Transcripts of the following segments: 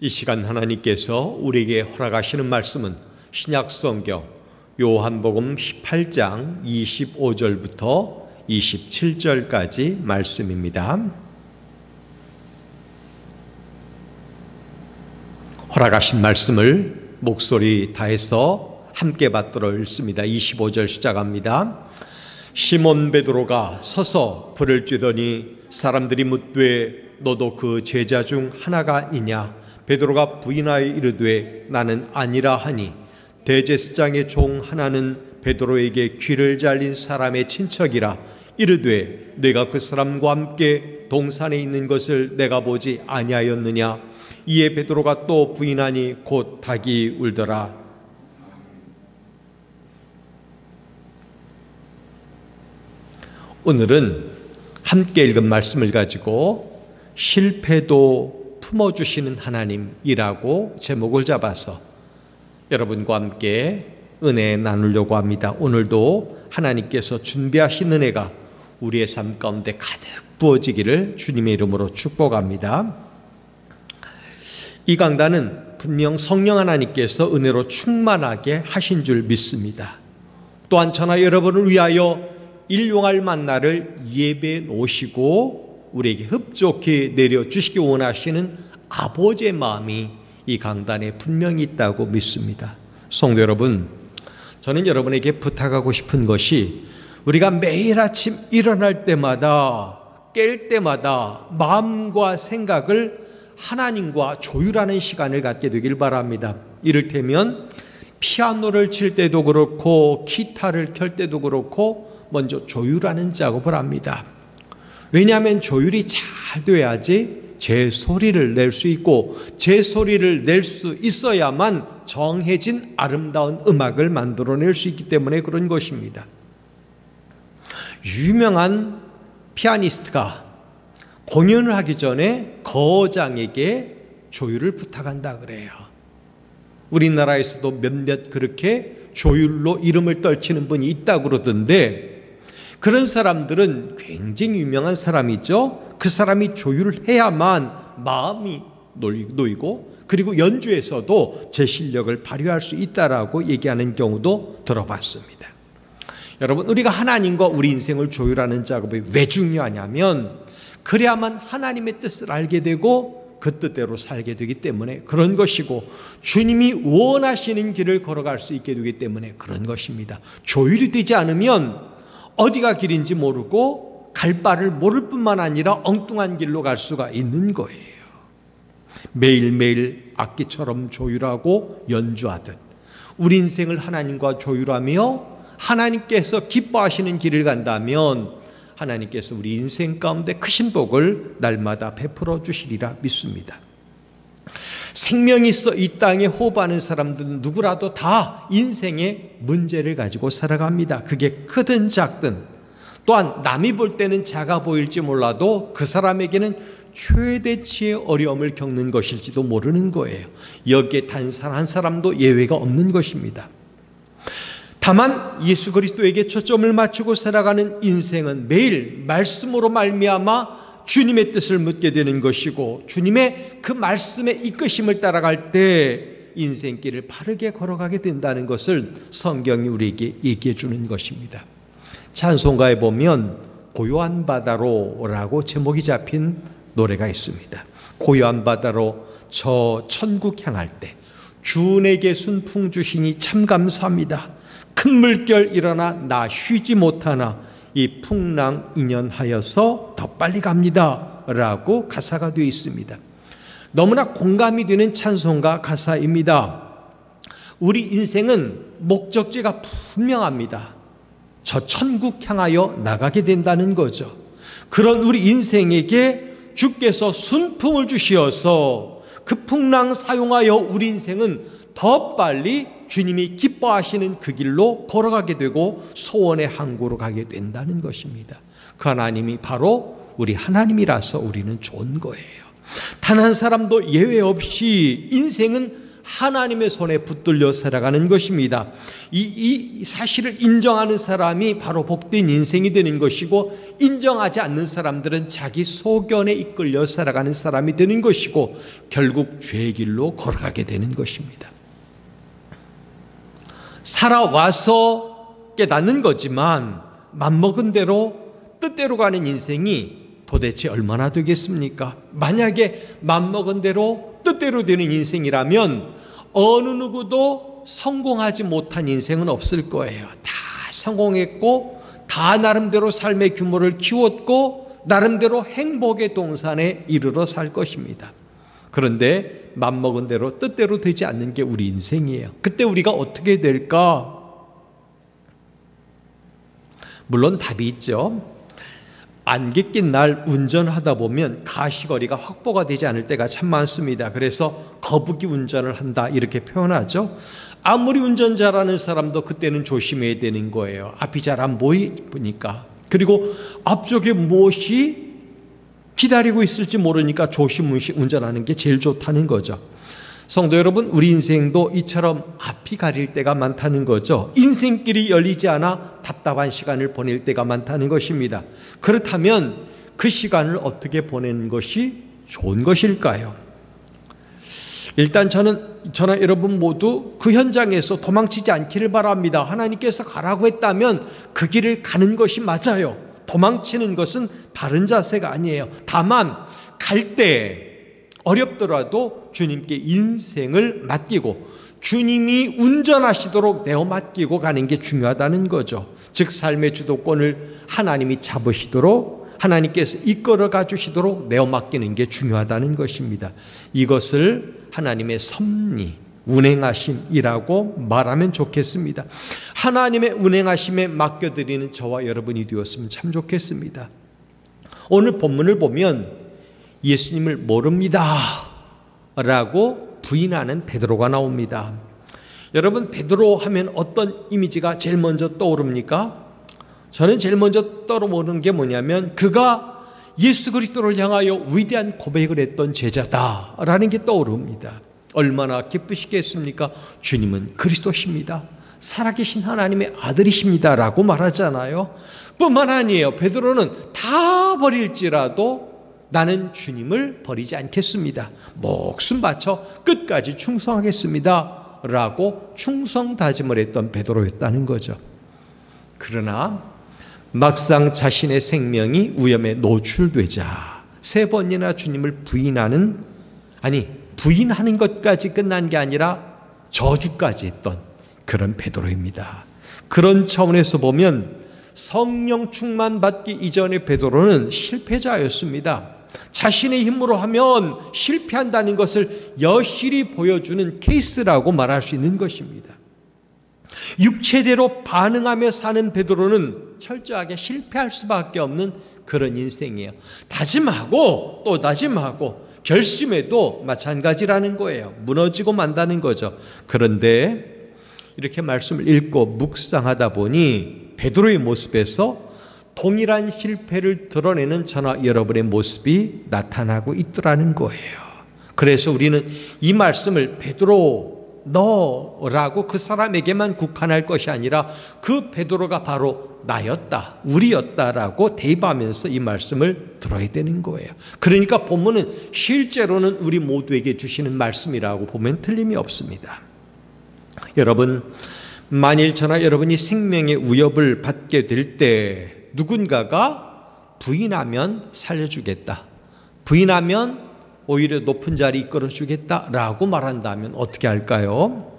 이 시간 하나님께서 우리에게 허락하시는 말씀은 신약성경 요한복음 18장 25절부터 27절까지 말씀입니다. 허락하신 말씀을 목소리 다해서 함께 받들어 읽습니다. 25절 시작합니다. 시몬 베드로가 서서 불을 쬐더니 사람들이 묻되 너도 그 제자 중 하나가 아니냐? 베드로가 부인하여 이르되 나는 아니라 하니 대제사장의 종 하나는 베드로에게 귀를 잘린 사람의 친척이라 이르되 내가 그 사람과 함께 동산에 있는 것을 내가 보지 아니하였느냐? 이에 베드로가 또 부인하니 곧 닭이 울더라. 오늘은 함께 읽은 말씀을 가지고 실패도 품어주시는 하나님이라고 제목을 잡아서 여러분과 함께 은혜 나누려고 합니다. 오늘도 하나님께서 준비하신 은혜가 우리의 삶 가운데 가득 부어지기를 주님의 이름으로 축복합니다. 이 강단은 분명 성령 하나님께서 은혜로 충만하게 하신 줄 믿습니다. 또한 저나 여러분을 위하여 일용할 만나를 예배해 놓으시고 우리에게 흡족히 내려주시기 원하시는 아버지의 마음이 이 강단에 분명히 있다고 믿습니다. 성도 여러분, 저는 여러분에게 부탁하고 싶은 것이 우리가 매일 아침 일어날 때마다 깰 때마다 마음과 생각을 하나님과 조율하는 시간을 갖게 되길 바랍니다. 이를테면 피아노를 칠 때도 그렇고 기타를 켤 때도 그렇고 먼저 조율하는 작업을 합니다. 왜냐하면 조율이 잘 돼야지 제 소리를 낼 수 있고 제 소리를 낼 수 있어야만 정해진 아름다운 음악을 만들어낼 수 있기 때문에 그런 것입니다. 유명한 피아니스트가 공연을 하기 전에 거장에게 조율을 부탁한다 그래요. 우리나라에서도 몇몇 그렇게 조율로 이름을 떨치는 분이 있다고 그러던데 그런 사람들은 굉장히 유명한 사람이죠. 그 사람이 조율을 해야만 마음이 놓이고 그리고 연주에서도 제 실력을 발휘할 수 있다라고 얘기하는 경우도 들어봤습니다. 여러분, 우리가 하나님과 우리 인생을 조율하는 작업이 왜 중요하냐면 그래야만 하나님의 뜻을 알게 되고 그 뜻대로 살게 되기 때문에 그런 것이고 주님이 원하시는 길을 걸어갈 수 있게 되기 때문에 그런 것입니다. 조율이 되지 않으면 어디가 길인지 모르고 갈 바를 모를 뿐만 아니라 엉뚱한 길로 갈 수가 있는 거예요. 매일매일 악기처럼 조율하고 연주하듯 우리 인생을 하나님과 조율하며 하나님께서 기뻐하시는 길을 간다면 하나님께서 우리 인생 가운데 크신 복을 날마다 베풀어 주시리라 믿습니다. 생명이 있어 이 땅에 호흡하는 사람들은 누구라도 다 인생의 문제를 가지고 살아갑니다. 그게 크든 작든 또한 남이 볼 때는 작아 보일지 몰라도 그 사람에게는 최대치의 어려움을 겪는 것일지도 모르는 거예요. 여기에 단 한 사람도 예외가 없는 것입니다. 다만 예수 그리스도에게 초점을 맞추고 살아가는 인생은 매일 말씀으로 말미암아 주님의 뜻을 묻게 되는 것이고 주님의 그 말씀의 이끄심을 따라갈 때 인생길을 바르게 걸어가게 된다는 것을 성경이 우리에게 얘기해 주는 것입니다. 찬송가에 보면 고요한 바다로라고 제목이 잡힌 노래가 있습니다. 고요한 바다로 저 천국 향할 때 주 내게 순풍 주시니 참 감사합니다. 큰 물결 일어나 나 쉬지 못하나 이 풍랑 인연하여서 더 빨리 갑니다 라고 가사가 되어 있습니다. 너무나 공감이 되는 찬송가 가사입니다. 우리 인생은 목적지가 분명합니다. 저 천국 향하여 나가게 된다는 거죠. 그런 우리 인생에게 주께서 순풍을 주시어서 그 풍랑 사용하여 우리 인생은 더 빨리 주님이 기뻐하시는 그 길로 걸어가게 되고 소원의 항구로 가게 된다는 것입니다. 그 하나님이 바로 우리 하나님이라서 우리는 좋은 거예요. 단 한 사람도 예외 없이 인생은 하나님의 손에 붙들려 살아가는 것입니다. 이 사실을 인정하는 사람이 바로 복된 인생이 되는 것이고, 인정하지 않는 사람들은 자기 소견에 이끌려 살아가는 사람이 되는 것이고, 결국 죄의 길로 걸어가게 되는 것입니다. 살아와서 깨닫는 거지만 맘먹은 대로 뜻대로 가는 인생이 도대체 얼마나 되겠습니까? 만약에 맘먹은 대로 뜻대로 되는 인생이라면 어느 누구도 성공하지 못한 인생은 없을 거예요. 다 성공했고, 다 나름대로 삶의 규모를 키웠고, 나름대로 행복의 동산에 이르러 살 것입니다. 그런데 맘먹은 대로 뜻대로 되지 않는 게 우리 인생이에요. 그때 우리가 어떻게 될까? 물론 답이 있죠. 안개 낀 날 운전하다 보면 가시거리가 확보가 되지 않을 때가 참 많습니다. 그래서 거북이 운전을 한다 이렇게 표현하죠. 아무리 운전 잘하는 사람도 그때는 조심해야 되는 거예요. 앞이 잘 안 보이니까. 그리고 앞쪽에 무엇이 기다리고 있을지 모르니까 조심무시 운전하는 게 제일 좋다는 거죠. 성도 여러분, 우리 인생도 이처럼 앞이 가릴 때가 많다는 거죠. 인생길이 열리지 않아 답답한 시간을 보낼 때가 많다는 것입니다. 그렇다면 그 시간을 어떻게 보내는 것이 좋은 것일까요? 일단 저나 여러분 모두 그 현장에서 도망치지 않기를 바랍니다. 하나님께서 가라고 했다면 그 길을 가는 것이 맞아요. 도망치는 것은 바른 자세가 아니에요. 다만 갈 때 어렵더라도 주님께 인생을 맡기고 주님이 운전하시도록 내어 맡기고 가는 게 중요하다는 거죠. 즉 삶의 주도권을 하나님이 잡으시도록, 하나님께서 이끌어가 주시도록 내어 맡기는 게 중요하다는 것입니다. 이것을 하나님의 섭리, 운행하심이라고 말하면 좋겠습니다. 하나님의 운행하심에 맡겨드리는 저와 여러분이 되었으면 참 좋겠습니다. 오늘 본문을 보면 예수님을 모릅니다 라고 부인하는 베드로가 나옵니다. 여러분, 베드로 하면 어떤 이미지가 제일 먼저 떠오릅니까? 저는 제일 먼저 떠오르는 게 뭐냐면 그가 예수 그리스도를 향하여 위대한 고백을 했던 제자다라는 게 떠오릅니다. 얼마나 기쁘시겠습니까? 주님은 그리스도십니다. 살아계신 하나님의 아들이십니다 라고 말하잖아요. 뿐만 아니에요. 베드로는 다 버릴지라도 나는 주님을 버리지 않겠습니다. 목숨 바쳐 끝까지 충성하겠습니다 라고 충성 다짐을 했던 베드로였다는 거죠. 그러나 막상 자신의 생명이 위험에 노출되자 3번이나 주님을 부인하는 것까지 끝난 게 아니라 저주까지 했던 그런 베드로입니다. 그런 차원에서 보면 성령 충만 받기 이전의 베드로는 실패자였습니다. 자신의 힘으로 하면 실패한다는 것을 여실히 보여주는 케이스라고 말할 수 있는 것입니다. 육체대로 반응하며 사는 베드로는 철저하게 실패할 수밖에 없는 그런 인생이에요. 다짐하고 또 다짐하고 결심해도 마찬가지라는 거예요. 무너지고 만다는 거죠. 그런데 이렇게 말씀을 읽고 묵상하다 보니 베드로의 모습에서 동일한 실패를 드러내는 저나 여러분의 모습이 나타나고 있더라는 거예요. 그래서 우리는 이 말씀을 베드로 너라고 그 사람에게만 국한할 것이 아니라 그 베드로가 바로 나였다, 우리였다라고 대입하면서 이 말씀을 들어야 되는 거예요. 그러니까 본문은 실제로는 우리 모두에게 주시는 말씀이라고 보면 틀림이 없습니다. 여러분, 만일 저나 여러분이 생명의 위협을 받게 될 때 누군가가 부인하면 살려주겠다, 부인하면 오히려 높은 자리 이끌어주겠다라고 말한다면 어떻게 할까요?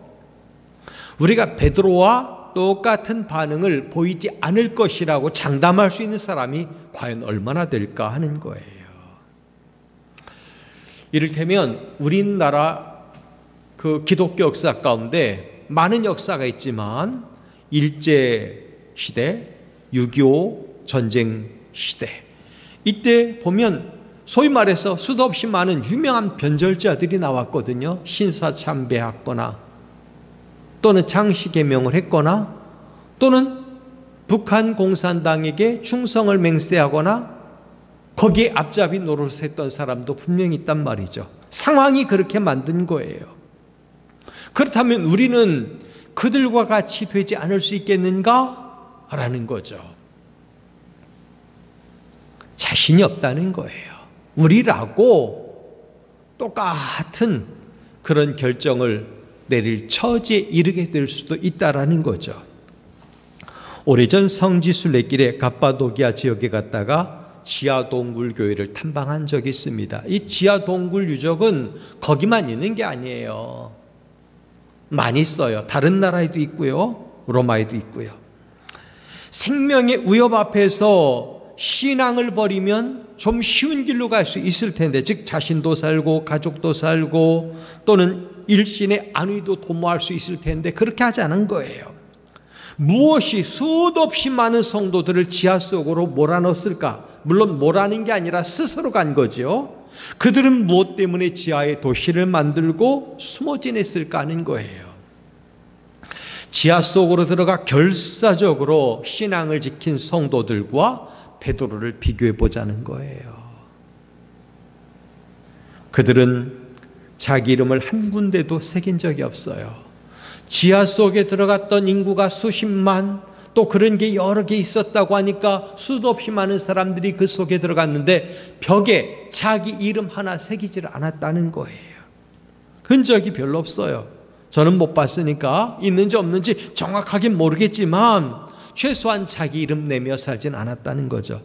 우리가 베드로와 똑같은 반응을 보이지 않을 것이라고 장담할 수 있는 사람이 과연 얼마나 될까 하는 거예요. 이를테면 우리나라 그 기독교 역사 가운데 많은 역사가 있지만 일제시대, 6.25 전쟁 시대, 이때 보면 소위 말해서 수도 없이 많은 유명한 변절자들이 나왔거든요. 신사참배했거나 또는 장시개명을 했거나 또는 북한 공산당에게 충성을 맹세하거나 거기에 앞잡이 노릇을 했던 사람도 분명히 있단 말이죠. 상황이 그렇게 만든 거예요. 그렇다면 우리는 그들과 같이 되지 않을 수 있겠는가? 라는 거죠. 자신이 없다는 거예요. 우리라고 똑같은 그런 결정을 내릴 처지에 이르게 될 수도 있다라는 거죠. 오래전 성지순례길에 갑바도기아 지역에 갔다가 지하동굴교회를 탐방한 적이 있습니다. 이 지하동굴 유적은 거기만 있는 게 아니에요. 많이 있어요. 다른 나라에도 있고요. 로마에도 있고요. 생명의 위협 앞에서 신앙을 버리면 좀 쉬운 길로 갈 수 있을 텐데, 즉 자신도 살고 가족도 살고 또는 일신의 안위도 도모할 수 있을 텐데 그렇게 하지 않은 거예요. 무엇이 수도 없이 많은 성도들을 지하 속으로 몰아넣었을까? 물론 몰아넣은 게 아니라 스스로 간 거죠. 그들은 무엇 때문에 지하에 도시를 만들고 숨어 지냈을까 하는 거예요. 지하 속으로 들어가 결사적으로 신앙을 지킨 성도들과 베드로를 비교해 보자는 거예요. 그들은 자기 이름을 한 군데도 새긴 적이 없어요. 지하 속에 들어갔던 인구가 수십만, 또 그런 게 여러 개 있었다고 하니까 수도 없이 많은 사람들이 그 속에 들어갔는데 벽에 자기 이름 하나 새기지를 않았다는 거예요. 흔적이 별로 없어요. 저는 못 봤으니까 있는지 없는지 정확하게 모르겠지만 최소한 자기 이름 내며 살진 않았다는 거죠.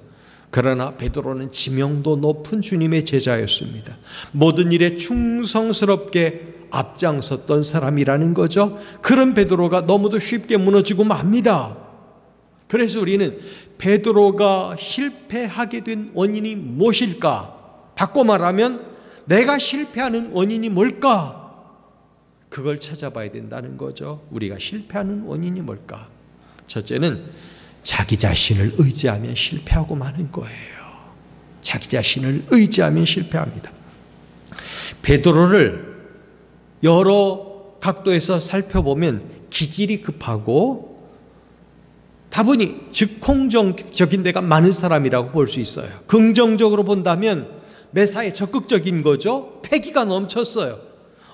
그러나 베드로는 지명도 높은 주님의 제자였습니다. 모든 일에 충성스럽게 앞장섰던 사람이라는 거죠. 그런 베드로가 너무도 쉽게 무너지고 맙니다. 그래서 우리는 베드로가 실패하게 된 원인이 무엇일까? 바꿔 말하면 내가 실패하는 원인이 뭘까? 그걸 찾아봐야 된다는 거죠. 우리가 실패하는 원인이 뭘까? 첫째는 자기 자신을 의지하면 실패하고 마는 거예요. 자기 자신을 의지하면 실패합니다. 베드로를 여러 각도에서 살펴보면 기질이 급하고 다분히 즉흥적인 데가 많은 사람이라고 볼 수 있어요. 긍정적으로 본다면 매사에 적극적인 거죠. 패기가 넘쳤어요.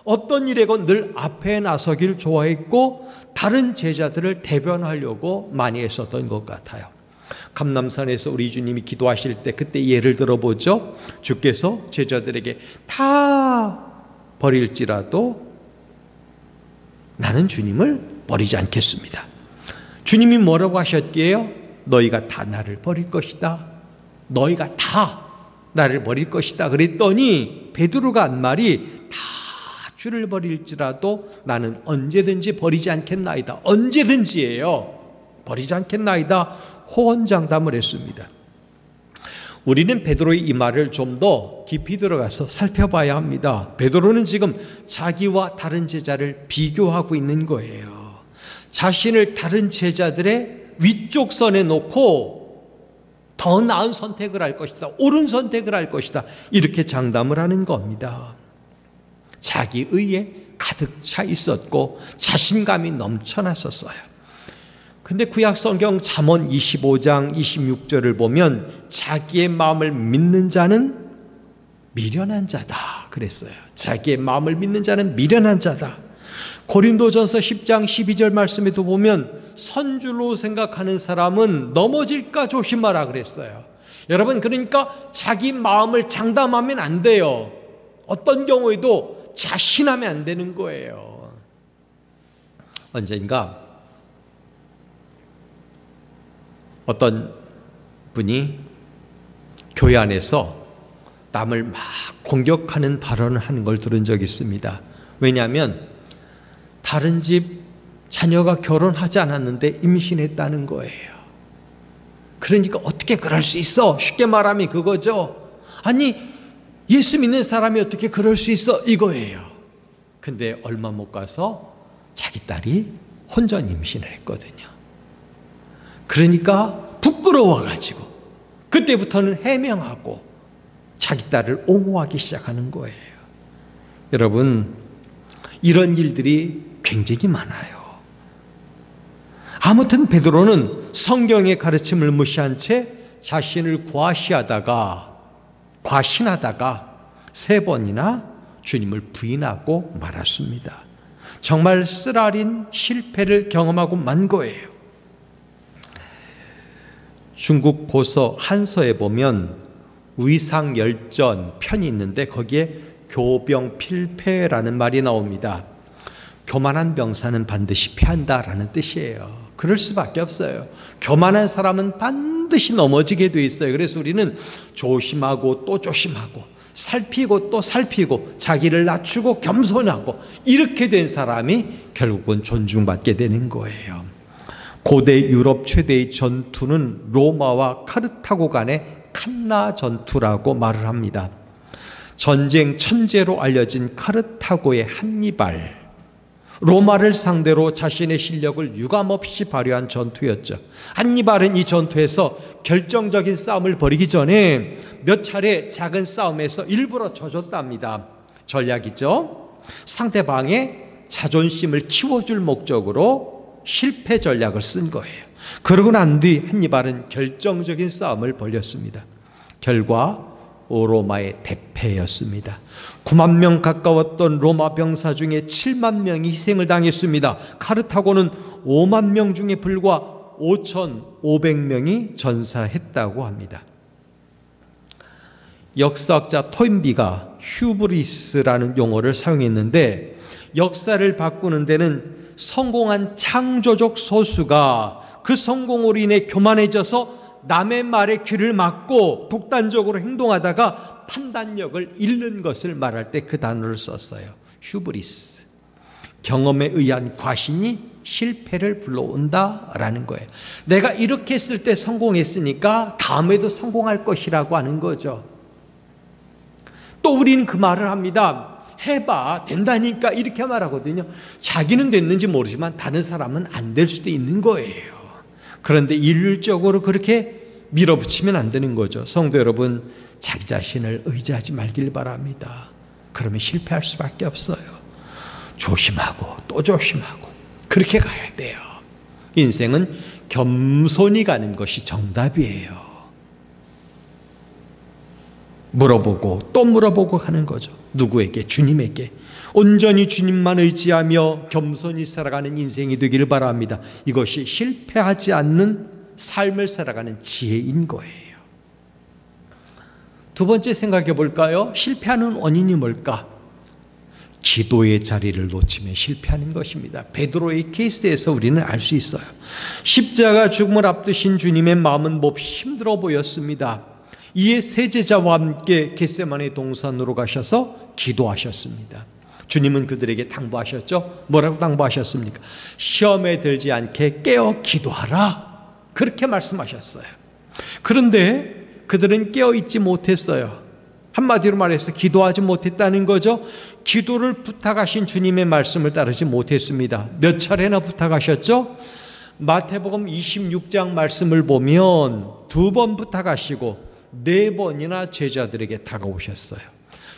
어떤 일에건 늘 앞에 나서길 좋아했고 다른 제자들을 대변하려고 많이 했었던 것 같아요. 감람산에서 우리 주님이 기도하실 때 그때 예를 들어보죠. 주께서 제자들에게 다 버릴지라도 나는 주님을 버리지 않겠습니다. 주님이 뭐라고 하셨기에요? 너희가 다 나를 버릴 것이다. 너희가 다 나를 버릴 것이다. 그랬더니 베드로가 한 말이 다 주를 버릴지라도 나는 언제든지 버리지 않겠나이다. 언제든지예요. 버리지 않겠나이다. 호언장담을 했습니다. 우리는 베드로의 이 말을 좀 더 깊이 들어가서 살펴봐야 합니다. 베드로는 지금 자기와 다른 제자를 비교하고 있는 거예요. 자신을 다른 제자들의 위쪽 선에 놓고 더 나은 선택을 할 것이다. 옳은 선택을 할 것이다. 이렇게 장담을 하는 겁니다. 자기의에 가득 차 있었고 자신감이 넘쳐났었어요. 근데 구약 성경 잠언 25장 26절을 보면 자기의 마음을 믿는 자는 미련한 자다 그랬어요. 자기의 마음을 믿는 자는 미련한 자다. 고린도전서 10장 12절 말씀에도 보면 선줄로 생각하는 사람은 넘어질까 조심하라 그랬어요. 여러분, 그러니까 자기 마음을 장담하면 안 돼요. 어떤 경우에도 자신하면 안 되는 거예요. 언젠가 어떤 분이 교회 안에서 남을 막 공격하는 발언을 하는 걸 들은 적이 있습니다. 왜냐하면 다른 집 자녀가 결혼하지 않았는데 임신했다는 거예요. 그러니까 어떻게 그럴 수 있어? 쉽게 말하면 그거죠. 아니, 예수 믿는 사람이 어떻게 그럴 수 있어? 이거예요. 근데 얼마 못 가서 자기 딸이 혼전 임신을 했거든요. 그러니까 부끄러워가지고 그때부터는 해명하고 자기 딸을 옹호하기 시작하는 거예요. 여러분, 이런 일들이 굉장히 많아요. 아무튼 베드로는 성경의 가르침을 무시한 채 자신을 과신하다가 3번이나 주님을 부인하고 말았습니다. 정말 쓰라린 실패를 경험하고 만 거예요. 중국 고서 한서에 보면 위상열전 편이 있는데 거기에 교병필패라는 말이 나옵니다. 교만한 병사는 반드시 패한다라는 뜻이에요. 그럴 수밖에 없어요. 교만한 사람은 반드시 넘어지게 돼 있어요. 그래서 우리는 조심하고 또 조심하고 살피고 또 살피고 자기를 낮추고 겸손하고 이렇게 된 사람이 결국은 존중받게 되는 거예요. 고대 유럽 최대의 전투는 로마와 카르타고 간의 칸나 전투라고 말을 합니다. 전쟁 천재로 알려진 카르타고의 한니발, 로마를 상대로 자신의 실력을 유감없이 발휘한 전투였죠. 한니발은 이 전투에서 결정적인 싸움을 벌이기 전에 몇 차례 작은 싸움에서 일부러 져줬답니다. 전략이죠. 상대방의 자존심을 키워줄 목적으로 실패 전략을 쓴 거예요. 그러고 난 뒤 한니발은 결정적인 싸움을 벌였습니다. 결과 로마의 대패였습니다. 9만 명 가까웠던 로마 병사 중에 7만 명이 희생을 당했습니다. 카르타고는 5만 명 중에 불과 5,500명이 전사했다고 합니다. 역사학자 토인비가 휴브리스라는 용어를 사용했는데 역사를 바꾸는 데는 성공한 창조적 소수가 그 성공으로 인해 교만해져서 남의 말에 귀를 막고 독단적으로 행동하다가 판단력을 잃는 것을 말할 때 그 단어를 썼어요. 휴브리스. 경험에 의한 과신이 실패를 불러온다라는 거예요. 내가 이렇게 했을 때 성공했으니까 다음에도 성공할 것이라고 하는 거죠. 또 우리는 그 말을 합니다. 해봐, 된다니까 이렇게 말하거든요. 자기는 됐는지 모르지만 다른 사람은 안 될 수도 있는 거예요. 그런데 일률적으로 그렇게 밀어붙이면 안 되는 거죠. 성도 여러분, 자기 자신을 의지하지 말길 바랍니다. 그러면 실패할 수밖에 없어요. 조심하고 또 조심하고 그렇게 가야 돼요. 인생은 겸손히 가는 것이 정답이에요. 물어보고 또 물어보고 하는 거죠. 누구에게? 주님에게. 온전히 주님만 의지하며 겸손히 살아가는 인생이 되기를 바랍니다. 이것이 실패하지 않는 삶을 살아가는 지혜인 거예요. 두 번째 생각해 볼까요? 실패하는 원인이 뭘까? 기도의 자리를 놓치면 실패하는 것입니다. 베드로의 케이스에서 우리는 알 수 있어요. 십자가 죽음을 앞두신 주님의 마음은 몹시 힘들어 보였습니다. 이에 세 제자와 함께 겟세마네 동산으로 가셔서 기도하셨습니다. 주님은 그들에게 당부하셨죠. 뭐라고 당부하셨습니까? 시험에 들지 않게 깨어 기도하라. 그렇게 말씀하셨어요. 그런데 그들은 깨어있지 못했어요. 한마디로 말해서 기도하지 못했다는 거죠. 기도를 부탁하신 주님의 말씀을 따르지 못했습니다. 몇 차례나 부탁하셨죠? 마태복음 26장 말씀을 보면 2번 부탁하시고 4번이나 제자들에게 다가오셨어요.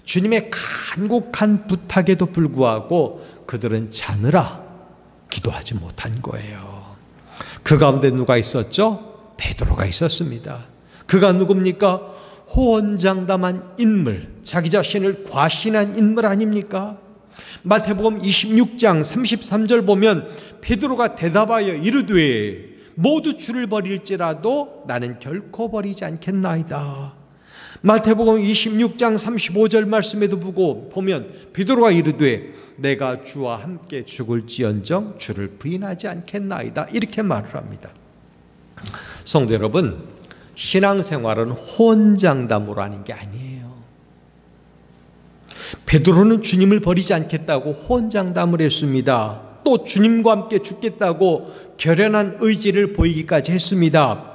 주님의 간곡한 부탁에도 불구하고 그들은 자느라 기도하지 못한 거예요. 그 가운데 누가 있었죠? 베드로가 있었습니다. 그가 누굽니까? 호언장담한 인물, 자기 자신을 과신한 인물 아닙니까? 마태복음 26장 33절 보면 베드로가 대답하여 이르되 모두 주를 버릴지라도 나는 결코 버리지 않겠나이다. 마태복음 26장 35절 말씀에도 보면 베드로가 이르되 내가 주와 함께 죽을지언정 주를 부인하지 않겠나이다. 이렇게 말을 합니다. 성도 여러분, 신앙생활은 호언장담으로 하는 게 아니에요. 베드로는 주님을 버리지 않겠다고 호언장담을 했습니다. 또 주님과 함께 죽겠다고 결연한 의지를 보이기까지 했습니다.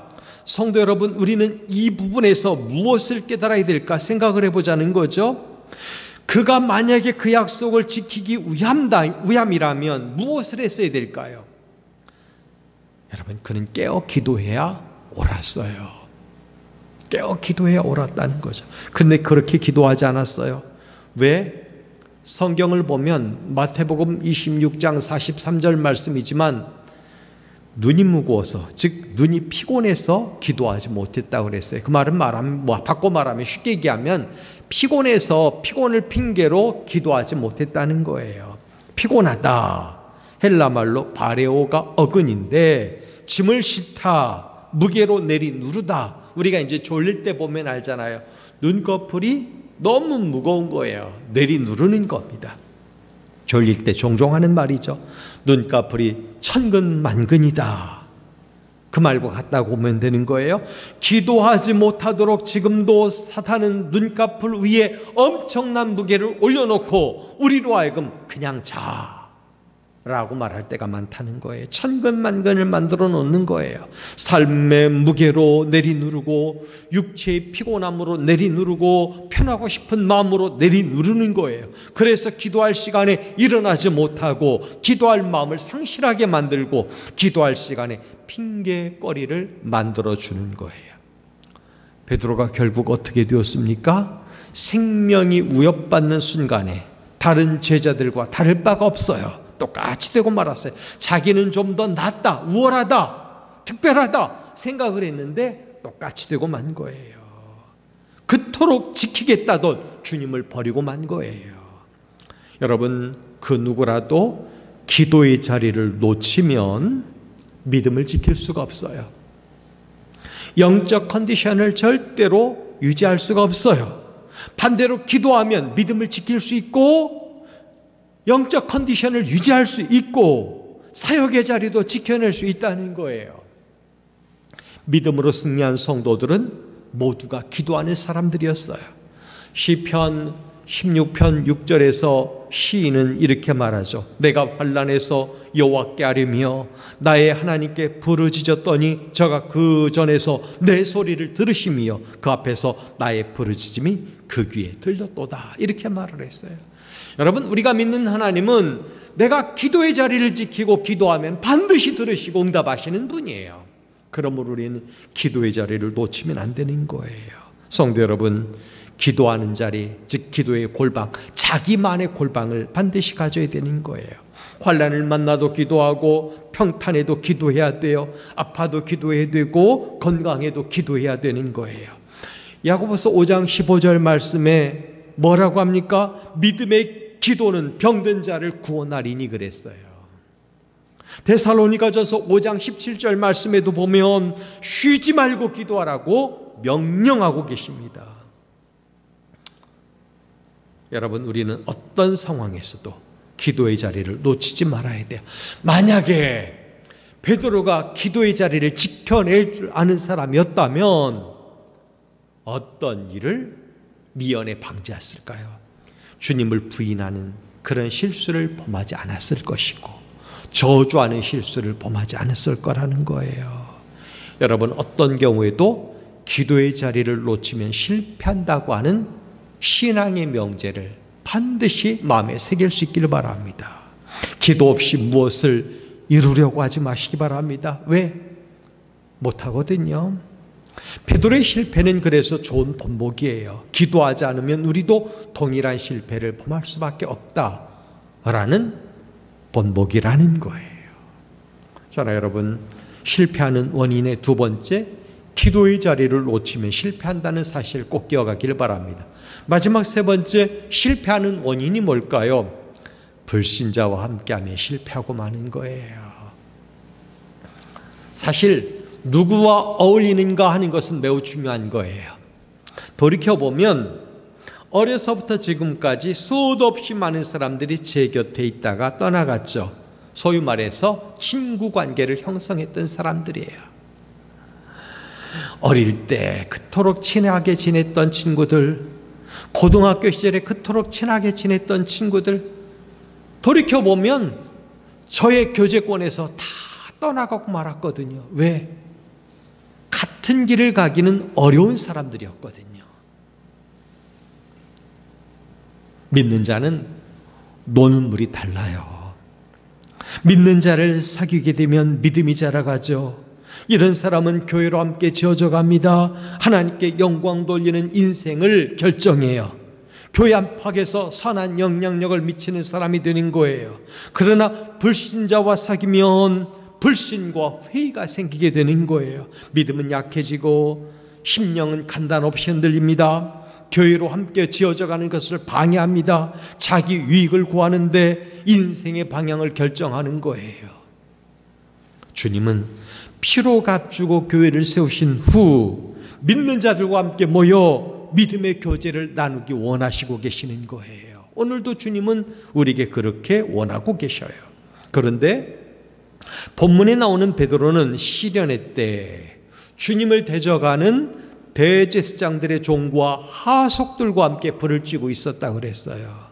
성도 여러분, 우리는 이 부분에서 무엇을 깨달아야 될까 생각을 해보자는 거죠. 그가 만약에 그 약속을 지키기 위함이라면 무엇을 했어야 될까요? 여러분, 그는 깨어 기도해야 옳았어요. 깨어 기도해야 옳았다는 거죠. 근데 그렇게 기도하지 않았어요. 왜? 성경을 보면 마태복음 26장 43절 말씀이지만 눈이 무거워서, 즉 눈이 피곤해서 기도하지 못했다고 그랬어요. 그 말은 바꿔 말하면 쉽게 얘기하면 피곤해서 피곤을 핑계로 기도하지 못했다는 거예요. 피곤하다. 헬라말로 바레오가 어근인데 짐을 싣다, 무게로 내리 누르다. 우리가 이제 졸릴 때 보면 알잖아요. 눈꺼풀이 너무 무거운 거예요. 내리 누르는 겁니다. 졸릴 때 종종 하는 말이죠. 눈꺼풀이 천근만근이다. 그 말과 같다고 보면 되는 거예요. 기도하지 못하도록 지금도 사탄은 눈꺼풀 위에 엄청난 무게를 올려놓고 우리로 하여금 그냥 자라고 말할 때가 많다는 거예요. 천근만근을 만들어 놓는 거예요. 삶의 무게로 내리누르고 육체의 피곤함으로 내리누르고 편하고 싶은 마음으로 내리누르는 거예요. 그래서 기도할 시간에 일어나지 못하고 기도할 마음을 상실하게 만들고 기도할 시간에 핑계거리를 만들어주는 거예요. 베드로가 결국 어떻게 되었습니까? 생명이 위협받는 순간에 다른 제자들과 다를 바가 없어요. 똑같이 되고 말았어요. 자기는 좀 더 낫다, 우월하다, 특별하다 생각을 했는데 똑같이 되고 만 거예요. 그토록 지키겠다던 주님을 버리고 만 거예요. 여러분, 그 누구라도 기도의 자리를 놓치면 믿음을 지킬 수가 없어요. 영적 컨디션을 절대로 유지할 수가 없어요. 반대로 기도하면 믿음을 지킬 수 있고 영적 컨디션을 유지할 수 있고 사역의 자리도 지켜낼 수 있다는 거예요. 믿음으로 승리한 성도들은 모두가 기도하는 사람들이었어요. 시편 16편 6절에서 시인은 이렇게 말하죠. 내가 환난에서 여호와께 아뢰며 나의 하나님께 부르짖었더니 저가 그 전에서 내 소리를 들으시며 그 앞에서 나의 부르짖음이 그 귀에 들렸도다. 이렇게 말을 했어요. 여러분, 우리가 믿는 하나님은 내가 기도의 자리를 지키고 기도하면 반드시 들으시고 응답하시는 분이에요. 그러므로 우리는 기도의 자리를 놓치면 안 되는 거예요. 성도 여러분, 기도하는 자리, 즉 기도의 골방, 자기만의 골방을 반드시 가져야 되는 거예요. 환난을 만나도 기도하고 평탄해도 기도해야 돼요. 아파도 기도해야 되고 건강해도 기도해야 되는 거예요. 야고보서 5장 15절 말씀에 뭐라고 합니까? 믿음의 기도는 병든 자를 구원하리니 그랬어요. 데살로니가전서 5장 17절 말씀에도 보면 쉬지 말고 기도하라고 명령하고 계십니다. 여러분, 우리는 어떤 상황에서도 기도의 자리를 놓치지 말아야 돼요. 만약에 베드로가 기도의 자리를 지켜낼 줄 아는 사람이었다면 어떤 일을 미연에 방지했을까요? 주님을 부인하는 그런 실수를 범하지 않았을 것이고 저주하는 실수를 범하지 않았을 거라는 거예요. 여러분, 어떤 경우에도 기도의 자리를 놓치면 실패한다고 하는 신앙의 명제를 반드시 마음에 새길 수 있기를 바랍니다. 기도 없이 무엇을 이루려고 하지 마시기 바랍니다. 왜? 못하거든요. 베드로의 실패는 그래서 좋은 본보기예요. 기도하지 않으면 우리도 동일한 실패를 범할 수밖에 없다라는 본보기라는 거예요. 저는 여러분, 실패하는 원인의 두 번째, 기도의 자리를 놓치면 실패한다는 사실 꼭 기억하기를 바랍니다. 마지막 세 번째, 실패하는 원인이 뭘까요? 불신자와 함께하며 실패하고 마는 거예요. 사실 누구와 어울리는가 하는 것은 매우 중요한 거예요. 돌이켜보면 어려서부터 지금까지 수도 없이 많은 사람들이 제 곁에 있다가 떠나갔죠. 소위 말해서 친구 관계를 형성했던 사람들이에요. 어릴 때 그토록 친하게 지냈던 친구들, 고등학교 시절에 그토록 친하게 지냈던 친구들, 돌이켜보면 저의 교제권에서 다 떠나가고 말았거든요. 왜? 같은 길을 가기는 어려운 사람들이었거든요. 믿는 자는 노는 물이 달라요. 믿는 자를 사귀게 되면 믿음이 자라가죠. 이런 사람은 교회로 함께 지어져 갑니다. 하나님께 영광 돌리는 인생을 결정해요. 교회 안팎에서 선한 영향력을 미치는 사람이 되는 거예요. 그러나 불신자와 사귀면 불신과 회의가 생기게 되는 거예요. 믿음은 약해지고 심령은 간단 없이 흔들립니다. 교회로 함께 지어져가는 것을 방해합니다. 자기 유익을 구하는데 인생의 방향을 결정하는 거예요. 주님은 피로 값주고 교회를 세우신 후 믿는 자들과 함께 모여 믿음의 교제를 나누기 원하시고 계시는 거예요. 오늘도 주님은 우리에게 그렇게 원하고 계셔요. 그런데 본문에 나오는 베드로는 시련의 때 주님을 대적하는 대제사장들의 종과 하속들과 함께 불을 찌고 있었다고 그랬어요.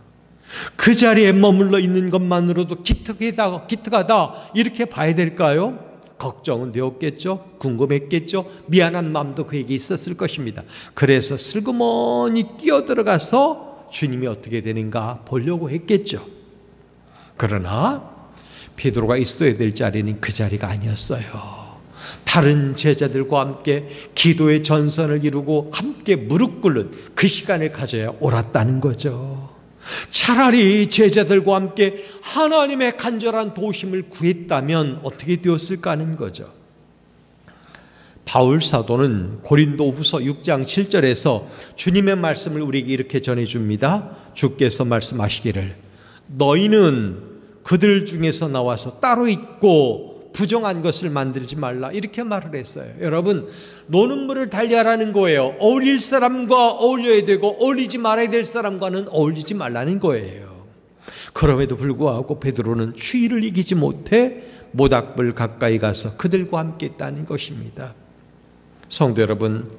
그 자리에 머물러 있는 것만으로도 기특하다 이렇게 봐야 될까요? 걱정은 되었겠죠. 궁금했겠죠. 미안한 마음도 그에게 있었을 것입니다. 그래서 슬그머니 끼어들어가서 주님이 어떻게 되는가 보려고 했겠죠. 그러나 베드로가 있어야 될 자리는 그 자리가 아니었어요. 다른 제자들과 함께 기도의 전선을 이루고 함께 무릎 꿇는 그 시간을 가져야 옳았다는 거죠. 차라리 제자들과 함께 하나님의 간절한 도우심을 구했다면 어떻게 되었을까 하는 거죠. 바울 사도는 고린도후서 6장 7절에서 주님의 말씀을 우리에게 이렇게 전해줍니다. 주께서 말씀하시기를 너희는 그들 중에서 나와서 따로 있고 부정한 것을 만들지 말라 이렇게 말을 했어요. 여러분, 노는 물을 달리하라는 거예요. 어울릴 사람과 어울려야 되고 어울리지 말아야 될 사람과는 어울리지 말라는 거예요. 그럼에도 불구하고 베드로는 추위를 이기지 못해 모닥불 가까이 가서 그들과 함께 있다는 것입니다. 성도 여러분,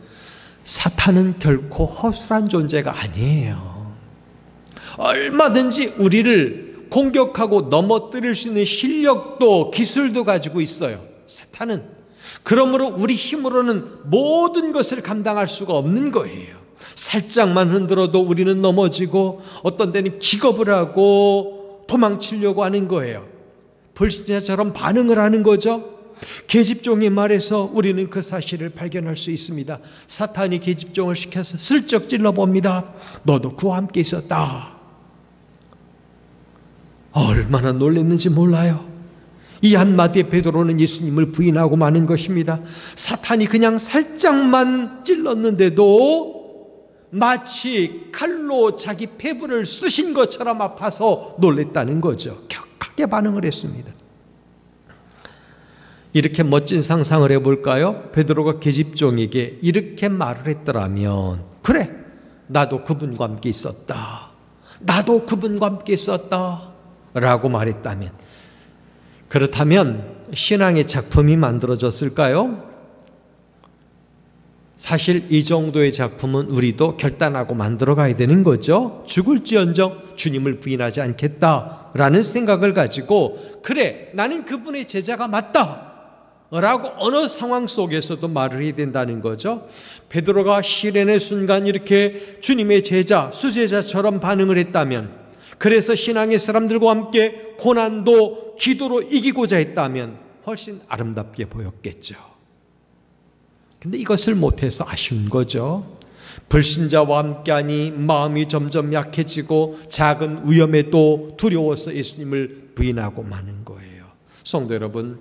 사탄은 결코 허술한 존재가 아니에요. 얼마든지 우리를 공격하고 넘어뜨릴 수 있는 실력도 기술도 가지고 있어요. 사탄은. 그러므로 우리 힘으로는 모든 것을 감당할 수가 없는 거예요. 살짝만 흔들어도 우리는 넘어지고 어떤 때는 기겁을 하고 도망치려고 하는 거예요. 불신자처럼 반응을 하는 거죠. 계집종이 말해서 우리는 그 사실을 발견할 수 있습니다. 사탄이 계집종을 시켜서 슬쩍 찔러봅니다. 너도 그와 함께 있었다. 얼마나 놀랐는지 몰라요. 이 한마디에 베드로는 예수님을 부인하고 마는 것입니다. 사탄이 그냥 살짝만 찔렀는데도 마치 칼로 자기 폐부를 쑤신 것처럼 아파서 놀랬다는 거죠. 격하게 반응을 했습니다. 이렇게 멋진 상상을 해볼까요? 베드로가 계집종에게 이렇게 말을 했더라면, 그래, 나도 그분과 함께 있었다. 나도 그분과 함께 있었다. 라고 말했다면, 그렇다면 신앙의 작품이 만들어졌을까요? 사실 이 정도의 작품은 우리도 결단하고 만들어 가야 되는 거죠. 죽을지언정 주님을 부인하지 않겠다라는 생각을 가지고, 그래, 나는 그분의 제자가 맞다 라고 어느 상황 속에서도 말을 해야 된다는 거죠. 베드로가 시련의 순간 이렇게 주님의 제자, 수제자처럼 반응을 했다면, 그래서 신앙의 사람들과 함께 고난도 기도로 이기고자 했다면 훨씬 아름답게 보였겠죠. 근데 이것을 못해서 아쉬운 거죠. 불신자와 함께하니 마음이 점점 약해지고 작은 위험에도 두려워서 예수님을 부인하고 마는 거예요. 성도 여러분,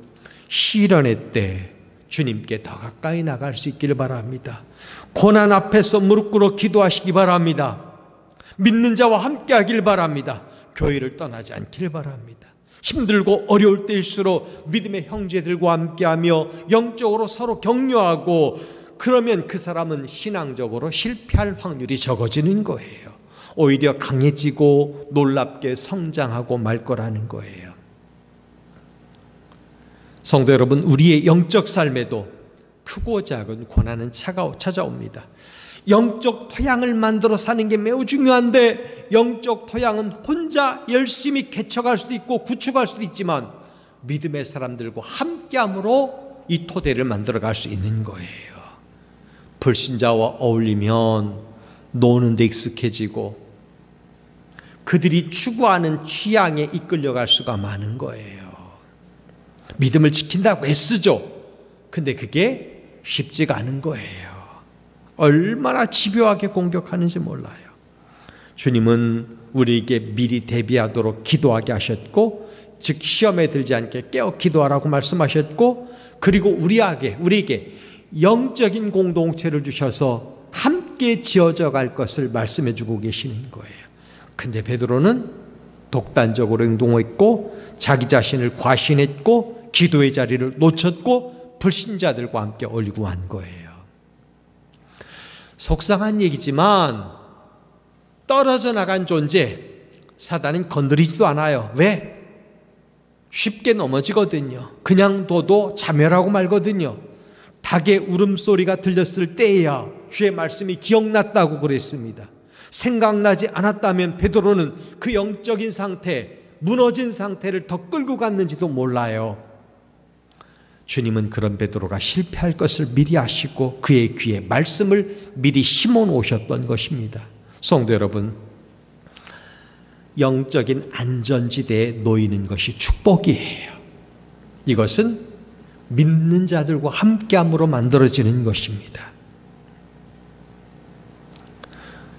시련의 때 주님께 더 가까이 나갈 수 있기를 바랍니다. 고난 앞에서 무릎 꿇어 기도하시기 바랍니다. 믿는 자와 함께 하길 바랍니다. 교회를 떠나지 않기를 바랍니다. 힘들고 어려울 때일수록 믿음의 형제들과 함께하며 영적으로 서로 격려하고, 그러면 그 사람은 신앙적으로 실패할 확률이 적어지는 거예요. 오히려 강해지고 놀랍게 성장하고 말 거라는 거예요. 성도 여러분, 우리의 영적 삶에도 크고 작은 고난은 찾아옵니다. 영적 토양을 만들어 사는 게 매우 중요한데, 영적 토양은 혼자 열심히 개척할 수도 있고 구축할 수도 있지만 믿음의 사람들과 함께함으로 이 토대를 만들어 갈 수 있는 거예요. 불신자와 어울리면 노는 데 익숙해지고 그들이 추구하는 취향에 이끌려갈 수가 많은 거예요. 믿음을 지킨다고 애쓰죠. 근데 그게 쉽지가 않은 거예요. 얼마나 집요하게 공격하는지 몰라요. 주님은 우리에게 미리 대비하도록 기도하게 하셨고, 즉 시험에 들지 않게 깨어 기도하라고 말씀하셨고, 그리고 우리에게 영적인 공동체를 주셔서 함께 함께 지어져 갈 것을 말씀해 주고 계시는 거예요. 근데 베드로는 독단적으로 행동했고 자기 자신을 과신했고 기도의 자리를 놓쳤고 불신자들과 함께 얼구한 거예요. 속상한 얘기지만 떨어져 나간 존재 사단은 건드리지도 않아요. 왜? 쉽게 넘어지거든요. 그냥 둬도 자멸하고 말거든요. 닭의 울음소리가 들렸을 때에야 주의 말씀이 기억났다고 그랬습니다. 생각나지 않았다면 베드로는 그 영적인 상태, 무너진 상태를 더 끌고 갔는지도 몰라요. 주님은 그런 베드로가 실패할 것을 미리 아시고 그의 귀에 말씀을 미리 심어 놓으셨던 것입니다. 성도 여러분, 영적인 안전지대에 놓이는 것이 축복이에요. 이것은 믿는 자들과 함께함으로 만들어지는 것입니다.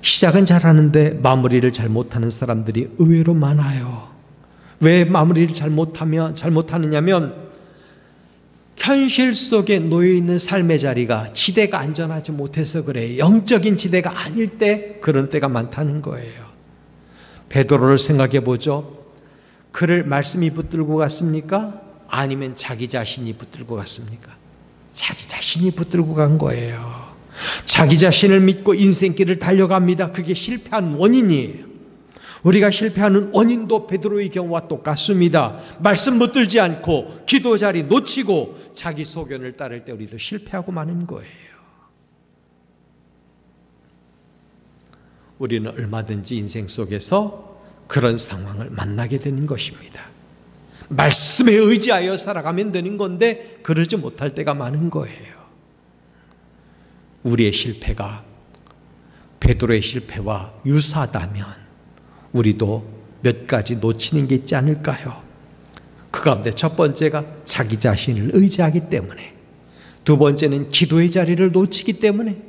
시작은 잘하는데 마무리를 잘못하는 사람들이 의외로 많아요. 왜 마무리를 잘못하느냐면 현실 속에 놓여있는 삶의 자리가 지대가 안전하지 못해서 그래요. 영적인 지대가 아닐 때 그런 때가 많다는 거예요. 베드로를 생각해 보죠. 그를 말씀이 붙들고 갔습니까? 아니면 자기 자신이 붙들고 갔습니까? 자기 자신이 붙들고 간 거예요. 자기 자신을 믿고 인생길을 달려갑니다. 그게 실패한 원인이에요. 우리가 실패하는 원인도 베드로의 경우와 똑같습니다. 말씀 붙들지 않고 기도 자리 놓치고 자기 소견을 따를 때 우리도 실패하고 마는 거예요. 우리는 얼마든지 인생 속에서 그런 상황을 만나게 되는 것입니다. 말씀에 의지하여 살아가면 되는 건데 그러지 못할 때가 많은 거예요. 우리의 실패가 베드로의 실패와 유사하다면 우리도 몇 가지 놓치는 게 있지 않을까요? 그 가운데 첫 번째가 자기 자신을 의지하기 때문에, 두 번째는 기도의 자리를 놓치기 때문에,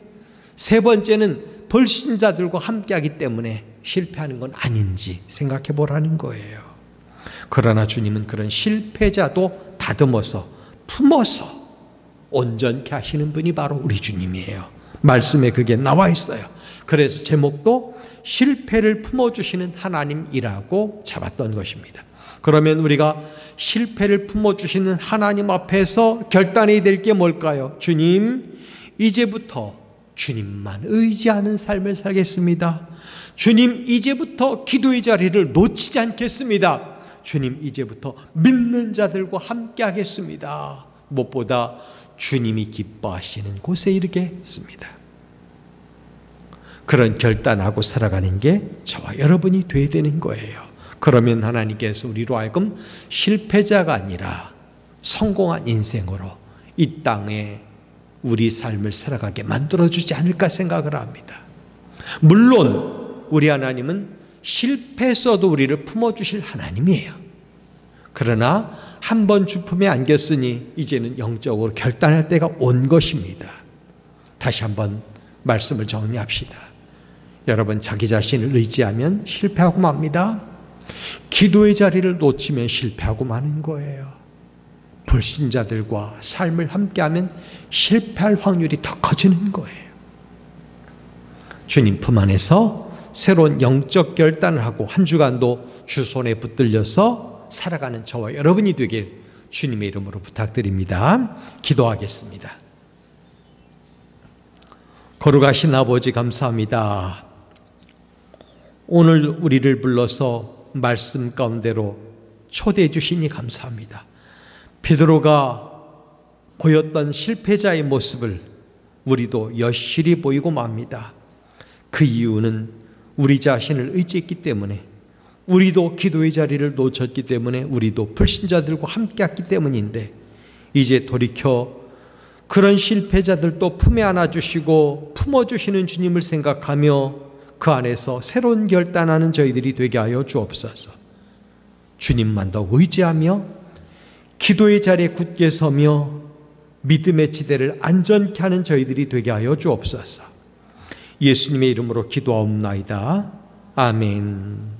세 번째는 불신자들과 함께하기 때문에 실패하는 건 아닌지 생각해 보라는 거예요. 그러나 주님은 그런 실패자도 다듬어서 품어서 온전케 하시는 분이 바로 우리 주님이에요. 말씀에 그게 나와 있어요. 그래서 제목도 실패를 품어주시는 하나님이라고 잡았던 것입니다. 그러면 우리가 실패를 품어주시는 하나님 앞에서 결단해야 될 게 뭘까요? 주님, 이제부터 주님만 의지하는 삶을 살겠습니다. 주님, 이제부터 기도의 자리를 놓치지 않겠습니다. 주님, 이제부터 믿는 자들과 함께 하겠습니다. 무엇보다 주님이 기뻐하시는 곳에 이르겠습니다. 그런 결단하고 살아가는 게 저와 여러분이 돼야 되는 거예요. 그러면 하나님께서 우리로 하여금 실패자가 아니라 성공한 인생으로 이 땅에 우리 삶을 살아가게 만들어주지 않을까 생각을 합니다. 물론 우리 하나님은 실패했어도 우리를 품어주실 하나님이에요. 그러나 한 번 주품에 안겼으니 이제는 영적으로 결단할 때가 온 것입니다. 다시 한번 말씀을 정리합시다. 여러분, 자기 자신을 의지하면 실패하고 맙니다. 기도의 자리를 놓치면 실패하고 마는 거예요. 불신자들과 삶을 함께하면 실패할 확률이 더 커지는 거예요. 주님 품 안에서 새로운 영적 결단을 하고 한 주간도 주 손에 붙들려서 살아가는 저와 여러분이 되길 주님의 이름으로 부탁드립니다. 기도하겠습니다. 거룩하신 아버지, 감사합니다. 오늘 우리를 불러서 말씀 가운데로 초대해 주시니 감사합니다. 베드로가 보였던 실패자의 모습을 우리도 여실히 보이고 맙니다. 그 이유는 우리 자신을 의지했기 때문에, 우리도 기도의 자리를 놓쳤기 때문에, 우리도 불신자들과 함께했기 때문인데, 이제 돌이켜 그런 실패자들도 품에 안아주시고 품어주시는 주님을 생각하며 그 안에서 새로운 결단하는 저희들이 되게 하여 주옵소서. 주님만 더 의지하며 기도의 자리에 굳게 서며 믿음의 지대를 안전케 하는 저희들이 되게 하여 주옵소서. 예수님의 이름으로 기도하옵나이다. 아멘.